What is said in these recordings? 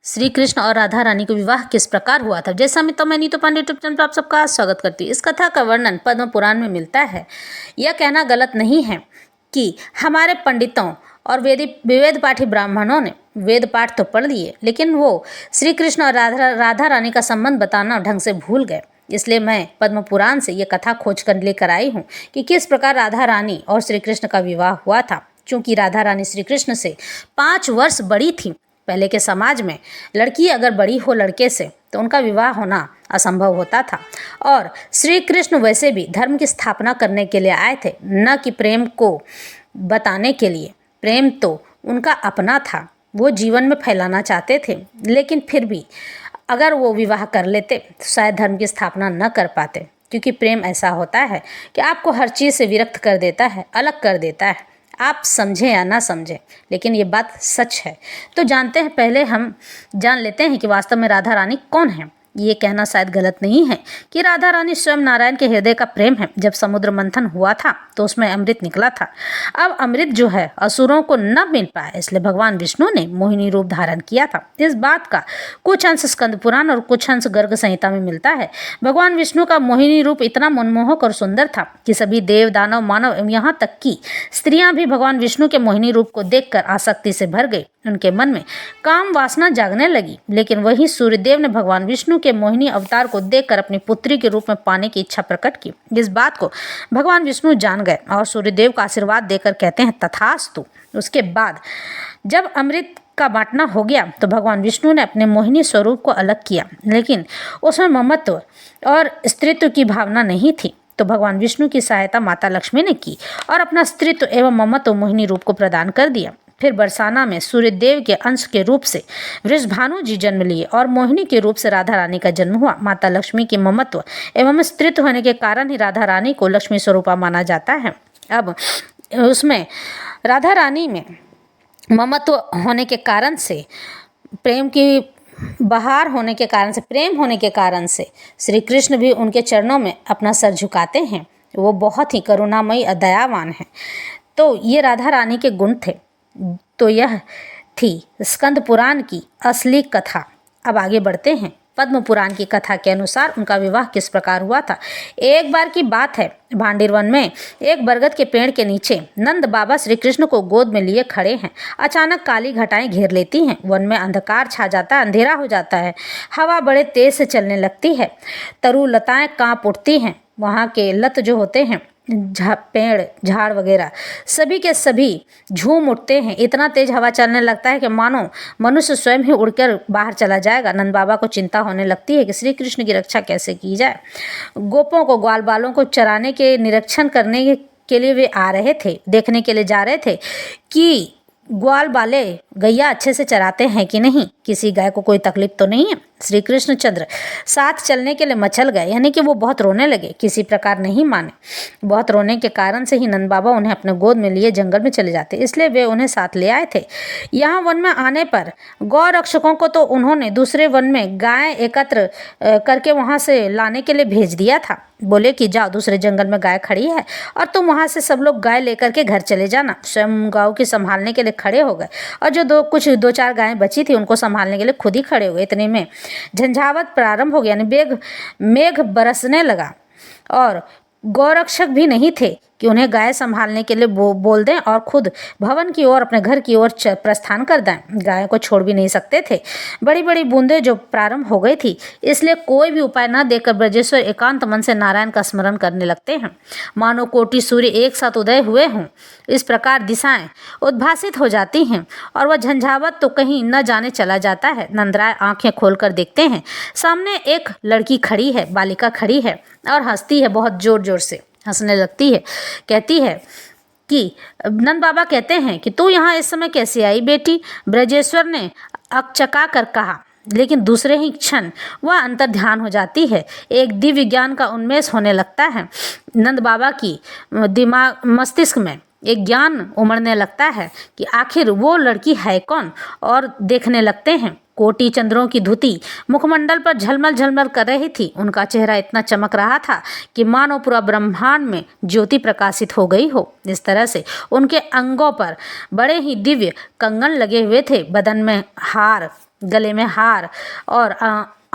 श्री कृष्ण और राधा रानी का विवाह किस प्रकार हुआ था। जैसा मैं नीतू पांडे यूट्यूब चैनल पर आप सबका स्वागत करती हूँ। इस कथा का वर्णन पद्म पुराण में मिलता है। यह कहना गलत नहीं है कि हमारे पंडितों और वेद पाठी ब्राह्मणों ने वेद पाठ तो पढ़ लिए, लेकिन वो श्री कृष्ण और राधा रानी का संबंध बताना ढंग से भूल गए। इसलिए मैं पद्म पुराण से ये कथा खोज कर लेकर आई हूँ कि किस प्रकार राधा रानी और श्री कृष्ण का विवाह हुआ था। चूँकि राधा रानी श्री कृष्ण से 5 वर्ष बड़ी थी। पहले के समाज में लड़की अगर बड़ी हो लड़के से तो उनका विवाह होना असंभव होता था। और श्री कृष्ण वैसे भी धर्म की स्थापना करने के लिए आए थे, न कि प्रेम को बताने के लिए। प्रेम तो उनका अपना था, वो जीवन में फैलाना चाहते थे, लेकिन फिर भी अगर वो विवाह कर लेते तो शायद धर्म की स्थापना न कर पाते। क्योंकि प्रेम ऐसा होता है कि आपको हर चीज़ से विरक्त कर देता है, अलग कर देता है। आप समझें या ना समझें, लेकिन ये बात सच है। तो जानते हैं, पहले हम जान लेते हैं कि वास्तव में राधा रानी कौन है। ये कहना शायद गलत नहीं है कि राधा रानी स्वयं नारायण के हृदय का प्रेम है। जब समुद्र मंथन हुआ था तो उसमें अमृत निकला था। अब अमृत जो है असुरों को न मिल पाया, इसलिए भगवान विष्णु ने मोहिनी रूप धारण किया था। इस बात का कुछ अंश स्कंद पुराण और कुछ अंश गर्ग संहिता में मिलता है। भगवान विष्णु का मोहिनी रूप इतना मनमोहक और सुंदर था कि सभी देव, दानव, मानव एवं यहाँ तक कि स्त्रियां भी भगवान विष्णु के मोहिनी रूप को देखकर आसक्ति से भर गई। उनके मन में काम वासना जागने लगी। लेकिन वही सूर्यदेव ने भगवान विष्णु के मोहिनी अवतार को देखकर अपनी पुत्री के रूप में पाने की इच्छा प्रकट की। इस बात को भगवान विष्णु जान गए और सूर्यदेव का आशीर्वाद देकर कहते हैं तथास्तु। उसके बाद जब अमृत का बांटना हो गया तो भगवान विष्णु ने अपने मोहिनी स्वरूप को अलग किया, लेकिन उसमें ममत्व और स्त्रीत्व की भावना नहीं थी। तो भगवान विष्णु की सहायता माता लक्ष्मी ने की और अपना स्त्रीत्व एवं ममत्व मोहिनी रूप को प्रदान कर दिया। फिर बरसाना में सूर्यदेव के अंश के रूप से वृषभानु जी जन्म लिए और मोहिनी के रूप से राधा रानी का जन्म हुआ। माता लक्ष्मी की ममत्व एवं स्त्रीत्व होने के कारण ही राधा रानी को लक्ष्मी स्वरूपा माना जाता है। अब उसमें राधा रानी में ममत्व होने के कारण से, प्रेम की बहार होने के कारण से, प्रेम होने के कारण से श्री कृष्ण भी उनके चरणों में अपना सर झुकाते हैं। वो बहुत ही करुणामयी और दयावान हैं। तो ये राधा रानी के गुण थे। तो यह थी स्कंद पुराण की असली कथा। अब आगे बढ़ते हैं। पद्म पुराण की कथा के अनुसार उनका विवाह किस प्रकार हुआ था। एक बार की बात है, भांडीर वन में एक बरगद के पेड़ के नीचे नंद बाबा श्री कृष्ण को गोद में लिए खड़े हैं। अचानक काली घटाएं घेर लेती हैं। वन में अंधकार छा जाता है, अंधेरा हो जाता है। हवा बड़े तेज से चलने लगती है। तरु लताएं कांप उठती हैं। वहाँ के लत जो होते हैं, पेड़ झाड़ वगैरह, सभी के सभी झूम उठते हैं। इतना तेज हवा चलने लगता है कि मानो मनुष्य स्वयं ही उड़कर बाहर चला जाएगा। नंद बाबा को चिंता होने लगती है कि श्री कृष्ण की रक्षा कैसे की जाए। गोपों को, ग्वाल बालों को चराने के निरीक्षण करने के लिए वे आ रहे थे, देखने के लिए जा रहे थे कि ग्वाल बाले गैया अच्छे से चराते हैं कि नहीं, किसी गाय को कोई तकलीफ तो नहीं है। श्री कृष्णचंद्र साथ चलने के लिए मचल गए, यानी कि वो बहुत रोने लगे, किसी प्रकार नहीं माने। बहुत रोने के कारण से ही नंद बाबा उन्हें अपने गोद में लिए जंगल में चले जाते, इसलिए वे उन्हें साथ ले आए थे। यहाँ वन में आने पर गौ रक्षकों को तो उन्होंने दूसरे वन में गाय एकत्र करके वहाँ से लाने के लिए भेज दिया था। बोले कि जाओ, दूसरे जंगल में गाय खड़ी है और तुम वहाँ से सब लोग गाय लेकर के घर चले जाना। स्वयं गाँव की संभालने के लिए खड़े हो गए और जो दो चार गायें बची थी उनको संभालने के लिए खुद ही खड़े हो गए। इतने में झंझावत प्रारंभ हो गया, यानी मेघ बरसने लगा और गौरक्षक भी नहीं थे कि उन्हें गाय संभालने के लिए बोल दें और खुद भवन की ओर, अपने घर की ओर प्रस्थान कर दें। गाय को छोड़ भी नहीं सकते थे। बड़ी बड़ी बूंदें जो प्रारंभ हो गई थी, इसलिए कोई भी उपाय न देकर ब्रजेश्वर एकांत मन से नारायण का स्मरण करने लगते हैं, मानो कोटि सूर्य एक साथ उदय हुए हों। इस प्रकार दिशाएं उद्भासित हो जाती हैं और वह झंझावत तो कहीं न जाने चला जाता है। नंदराय आंखें खोलकर देखते हैं, सामने एक लड़की खड़ी है, बालिका खड़ी है और हंसती है, बहुत जोर जोर से हंसने लगती है। कहती है कि नंद बाबा कहते हैं कि तू यहाँ इस समय कैसे आई बेटी। ब्रजेश्वर ने अकचका कर कहा, लेकिन दूसरे ही क्षण वह अंतर ध्यान हो जाती है। एक दिव्य ज्ञान का उन्मेष होने लगता है। नंद बाबा की मस्तिष्क में एक ज्ञान उमड़ने लगता है कि आखिर वो लड़की है कौन, और देखने लगते हैं। कोटि चंद्रों की धुती मुखमंडल पर झलमल झलमल कर रही थी। उनका चेहरा इतना चमक रहा था कि मानो पूरा ब्रह्मांड में ज्योति प्रकाशित हो गई हो। इस तरह से उनके अंगों पर बड़े ही दिव्य कंगन लगे हुए थे। बदन में हार, गले में हार और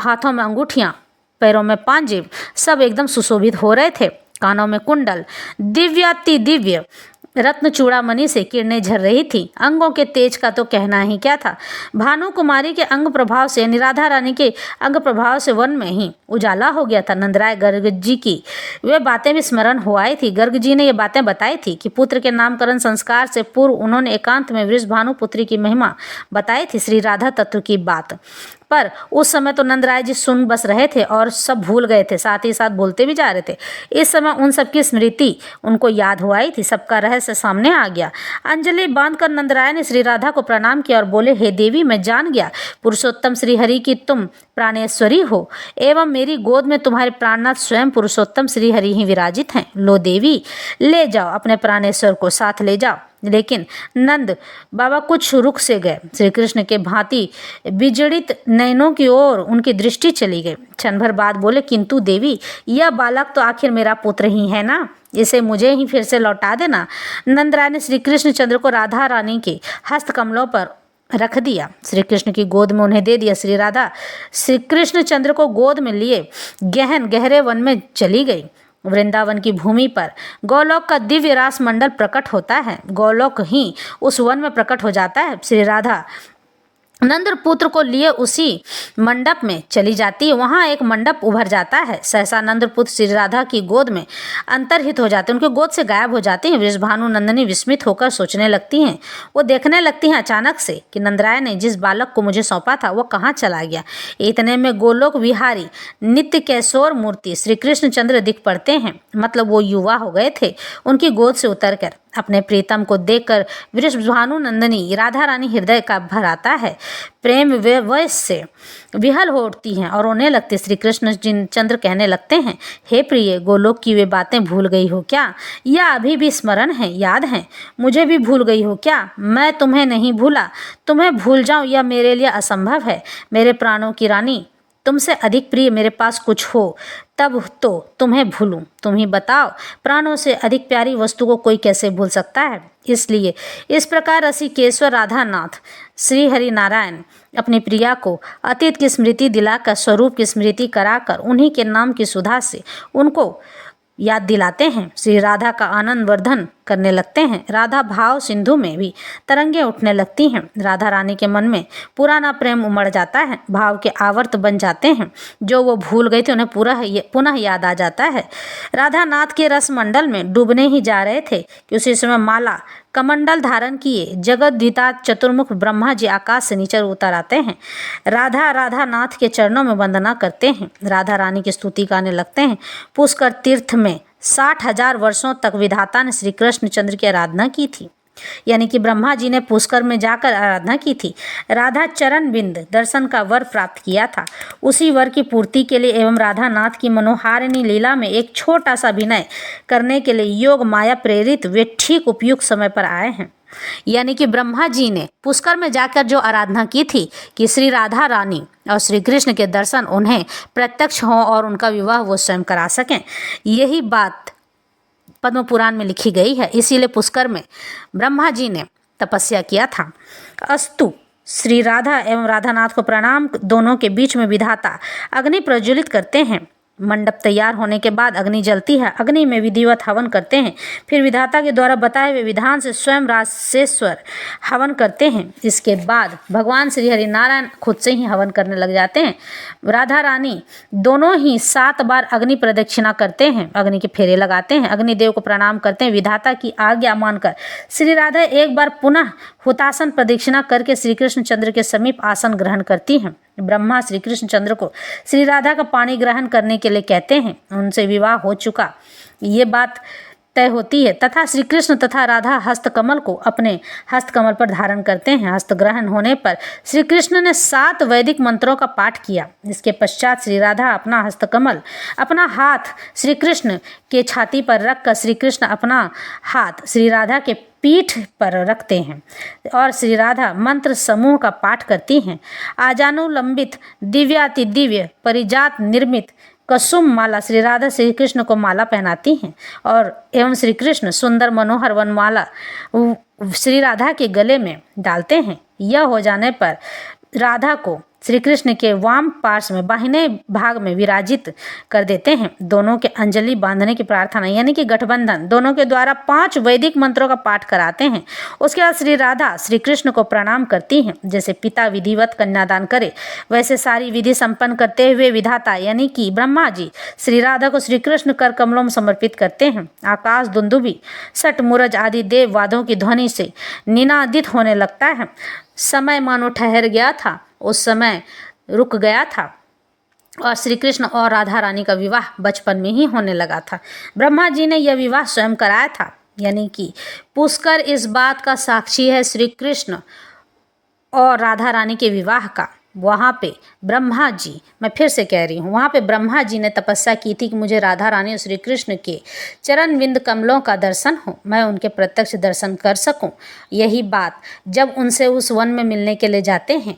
हाथों में अंगूठियाँ, पैरों में पांजे, सब एकदम सुशोभित हो रहे थे। कानों में कुंडल, दिव्याति दिव्य रत्न चूड़ामणि से किरणें झर रही थी। अंगों के तेज का तो कहना ही क्या था। भानु कुमारी के अंग प्रभाव से, राधा रानी के अंग प्रभाव से वन में ही उजाला हो गया था। नंदराय गर्ग जी की वे बातें भी स्मरण हो आई थी। गर्ग जी ने ये बातें बताई थी कि पुत्र के नामकरण संस्कार से पूर्व उन्होंने एकांत में वृष भानु पुत्री की महिमा बताई थी, श्री राधा तत्व की बात। पर उस समय तो नंदराय जी सुन बस रहे थे और सब भूल गए थे, साथ ही साथ बोलते भी जा रहे थे। इस समय उन सबकी स्मृति उनको याद हो आई थी, सबका रहस्य सामने आ गया। अंजलि बांधकर नंदराय ने श्री राधा को प्रणाम किया और बोले, हे देवी, मैं जान गया पुरुषोत्तम श्री हरि की तुम प्राणेश्वरी हो एवं मेरी गोद में तुम्हारे प्राणनाथ स्वयं पुरुषोत्तम श्री हरि ही विराजित हैं। लो देवी, ले जाओ अपने प्राणेश्वर को, साथ ले जाओ। लेकिन नंद बाबा कुछ रुक से गए। श्री कृष्ण के भांति विजड़ित नयनों की ओर उनकी दृष्टि चली गई। क्षण भर बाद बोले, किंतु देवी, यह बालक तो आखिर मेरा पुत्र ही है ना, इसे मुझे ही फिर से लौटा देना। नंदराय ने श्री कृष्ण चंद्र को राधा रानी के हस्त कमलों पर रख दिया, श्री कृष्ण की गोद में उन्हें दे दिया। श्री राधा श्री कृष्ण चंद्र को गोद में लिए गहन गहरे वन में चली गई। वृंदावन की भूमि पर गोलोक का दिव्य रास मंडल प्रकट होता है। गोलोक ही उस वन में प्रकट हो जाता है। श्री राधा नंद पुत्र को लिए उसी मंडप में चली जाती है। वहाँ एक मंडप उभर जाता है। सहसा नंद पुत्र श्री राधा की गोद में अंतर्हित हो जाते हैं, उनके गोद से गायब हो जाते हैं। वृषभानु नंदिनी विस्मित होकर सोचने लगती हैं, वो देखने लगती हैं अचानक से कि नंदराय ने जिस बालक को मुझे सौंपा था वो कहाँ चला गया। इतने में गोलोक विहारी नित्य कैशोर मूर्ति श्री कृष्ण चंद्र दिख पड़ते हैं, मतलब वो युवा हो गए थे। उनकी गोद से उतरकर अपने प्रीतम को देखकर वृषभानु नंदिनी राधा रानी हृदय का भर आता है। प्रेम वश से विहल हो उठती हैं और रोने लगती। श्री कृष्ण चंद्र कहने लगते हैं, हे प्रिय, गोलोक की वे बातें भूल गई हो क्या, या अभी भी स्मरण है, याद है? मुझे भी भूल गई हो क्या? मैं तुम्हें नहीं भूला, तुम्हें भूल जाऊं यह मेरे लिए असंभव है। मेरे प्राणों की रानी, तुमसे अधिक प्रिय मेरे पास कुछ हो तब तो तुम्हें भूलूं। तुम ही बताओ, प्राणों से अधिक प्यारी वस्तु को कोई कैसे भूल सकता है? इसलिए इस प्रकार रसिकेश्वर राधानाथ श्री हरि नारायण अपनी प्रिया को अतीत की स्मृति दिलाकर, स्वरूप की स्मृति कराकर, उन्हीं के नाम की सुधा से उनको याद दिलाते हैं। श्री राधा का आनंद वर्धन करने लगते हैं। राधा भाव सिंधु में भी तरंगे उठने लगती हैं। राधा रानी के मन में पुराना प्रेम उमड़ जाता है। भाव के आवर्त बन जाते हैं, जो वो भूल गए थे उन्हें पुनः याद आ जाता है। राधा नाथ के रस मंडल में डूबने ही जा रहे थे कि उसी समय माला कमंडल धारण किए जगद्विता चतुर्मुख ब्रह्मा जी आकाश से नीचे उतर आते हैं। राधा नाथ के चरणों में वंदना करते हैं। राधा रानी की स्तुति गाने लगते हैं। पुष्कर तीर्थ में 60,000 वर्षों तक विधाता ने श्री कृष्ण चंद्र की आराधना की थी, यानी कि ब्रह्मा जी ने पुष्कर में जाकर आराधना की थी। राधा चरण बिंद दर्शन का वर प्राप्त किया था। उसी वर की पूर्ति के लिए एवं राधा नाथ की मनोहारिणी लीला में एक छोटा सा अभिनय करने के लिए योग माया प्रेरित वे ठीक उपयुक्त समय पर आए हैं। यानी कि ब्रह्मा जी ने पुष्कर में जाकर जो आराधना की थी कि श्री राधा रानी और श्री कृष्ण के दर्शन उन्हें प्रत्यक्ष हों और उनका विवाह वो स्वयं करा सकें, यही बात पद्म पुराण में लिखी गई है। इसीलिए पुष्कर में ब्रह्मा जी ने तपस्या किया था। अस्तु, श्री राधा एवं राधानाथ को प्रणाम। दोनों के बीच में विधाता अग्नि प्रज्वलित करते हैं। मंडप तैयार होने के बाद अग्नि जलती है। अग्नि में विधिवत हवन करते हैं। फिर विधाता के द्वारा बताए हुए विधान से स्वयं रासेश्वर हवन करते हैं। इसके बाद भगवान श्री हरि नारायण खुद से ही हवन करने लग जाते हैं। राधा रानी दोनों ही 7 बार अग्नि प्रदक्षिणा करते हैं, अग्नि के फेरे लगाते हैं, अग्निदेव को प्रणाम करते हैं। विधाता की आज्ञा मानकर श्री राधा एक बार पुनः हुतासन प्रदक्षिणा करके श्री कृष्ण चंद्र के समीप आसन ग्रहण करती हैं। ब्रह्मा श्री कृष्ण चंद्र को श्री राधा का पानी ग्रहण करने के लिए कहते हैं। उनसे विवाह हो चुका ये बात तय होती है तथा श्री कृष्ण तथा राधा हस्तकमल को अपने हस्तकमल पर धारण करते हैं। हस्त ग्रहण होने पर श्री कृष्ण ने 7 वैदिक मंत्रों का पाठ किया। इसके पश्चात श्री राधा अपना हस्तकमल, अपना हाथ श्री कृष्ण के छाती पर रखकर श्री कृष्ण अपना हाथ श्री राधा के पीठ पर रखते हैं और श्री राधा मंत्र समूह का पाठ करती हैं। आजानुलंबित दिव्याति दिव्य परिजात निर्मित कसुम माला श्री राधा श्री कृष्ण को माला पहनाती हैं और एवं श्री कृष्ण सुंदर मनोहर वनमाला श्री राधा के गले में डालते हैं। यह हो जाने पर राधा को श्री कृष्ण के वाम पार्श्व में बाहिने भाग में विराजित कर देते हैं। दोनों के अंजलि बांधने की प्रार्थना यानी कि गठबंधन दोनों के द्वारा 5 वैदिक मंत्रों का पाठ कराते हैं। उसके बाद श्री राधा श्री कृष्ण को प्रणाम करती हैं। जैसे पिता विधिवत कन्यादान करे वैसे सारी विधि संपन्न करते हुए विधाता यानी कि ब्रह्मा जी श्री राधा को श्री कृष्ण कर कमलों में समर्पित करते हैं। आकाश दुंदुभी सट मूरज आदि देव वाद्यों की ध्वनि से निनादित होने लगता है। समय मानो ठहर गया था, उस समय रुक गया था और श्री कृष्ण और राधा रानी का विवाह बचपन में ही होने लगा था। ब्रह्मा जी ने यह विवाह स्वयं कराया था, यानी कि पुष्कर इस बात का साक्षी है श्री कृष्ण और राधा रानी के विवाह का। वहाँ पे ब्रह्मा जी, मैं फिर से कह रही हूँ, वहाँ पे ब्रह्मा जी ने तपस्या की थी कि मुझे राधा रानी और श्री कृष्ण के चरण विंद कमलों का दर्शन हो, मैं उनके प्रत्यक्ष दर्शन कर सकूँ। यही बात जब उनसे उस वन में मिलने के लिए जाते हैं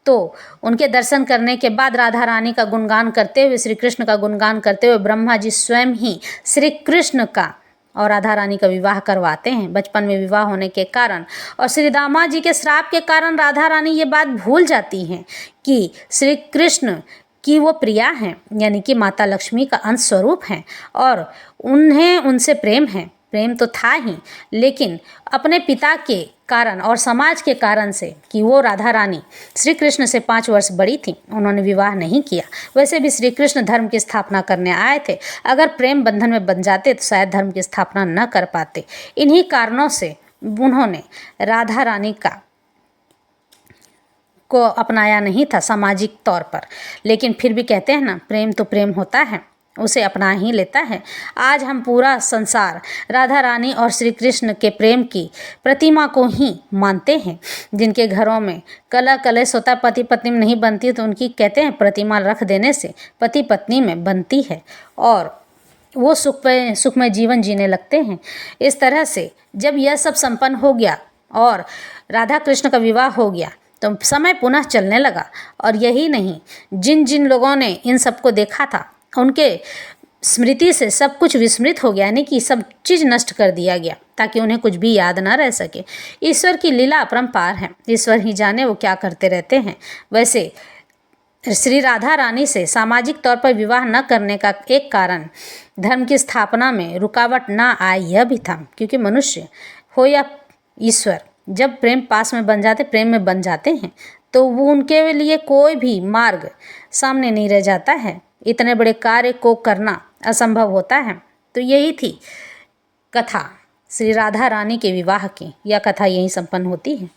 तो उनके दर्शन करने के बाद राधा रानी का गुणगान करते हुए, श्री कृष्ण का गुणगान करते हुए ब्रह्मा जी स्वयं ही श्री कृष्ण का और राधा रानी का विवाह करवाते हैं। बचपन में विवाह होने के कारण और श्री दामा जी के श्राप के कारण राधा रानी ये बात भूल जाती हैं कि श्री कृष्ण की वो प्रिया हैं, यानी कि माता लक्ष्मी का अंश स्वरूप हैं और उन्हें उनसे प्रेम है। प्रेम तो था ही, लेकिन अपने पिता के कारण और समाज के कारण से कि वो राधा रानी श्री कृष्ण से 5 वर्ष बड़ी थी, उन्होंने विवाह नहीं किया। वैसे भी श्री कृष्ण धर्म की स्थापना करने आए थे, अगर प्रेम बंधन में बंध जाते तो शायद धर्म की स्थापना न कर पाते। इन्हीं कारणों से उन्होंने राधा रानी को अपनाया नहीं था सामाजिक तौर पर, लेकिन फिर भी कहते हैं ना, प्रेम तो प्रेम होता है, उसे अपना ही लेता है। आज हम पूरा संसार राधा रानी और श्री कृष्ण के प्रेम की प्रतिमा को ही मानते हैं। जिनके घरों में कला कलेश होता पति पत्नी में नहीं बनती तो उनकी कहते हैं प्रतिमा रख देने से पति पत्नी में बनती है और वो सुखमय जीवन जीने लगते हैं। इस तरह से जब यह सब संपन्न हो गया और राधा कृष्ण का विवाह हो गया तो समय पुनः चलने लगा। और यही नहीं, जिन जिन लोगों ने इन सबको देखा था उनके स्मृति से सब कुछ विस्मृत हो गया, यानी कि सब चीज़ नष्ट कर दिया गया ताकि उन्हें कुछ भी याद ना रह सके। ईश्वर की लीला अपरंपार है, ईश्वर ही जाने वो क्या करते रहते हैं। वैसे श्री राधा रानी से सामाजिक तौर पर विवाह न करने का एक कारण धर्म की स्थापना में रुकावट ना आए यह भी था, क्योंकि मनुष्य हो या ईश्वर जब प्रेम पास में बन जाते, प्रेम में बन जाते हैं तो वो उनके लिए कोई भी मार्ग सामने नहीं रह जाता है। इतने बड़े कार्य को करना असंभव होता है। तो यही थी कथा श्री राधा रानी के विवाह की। यह कथा यहीं संपन्न होती है।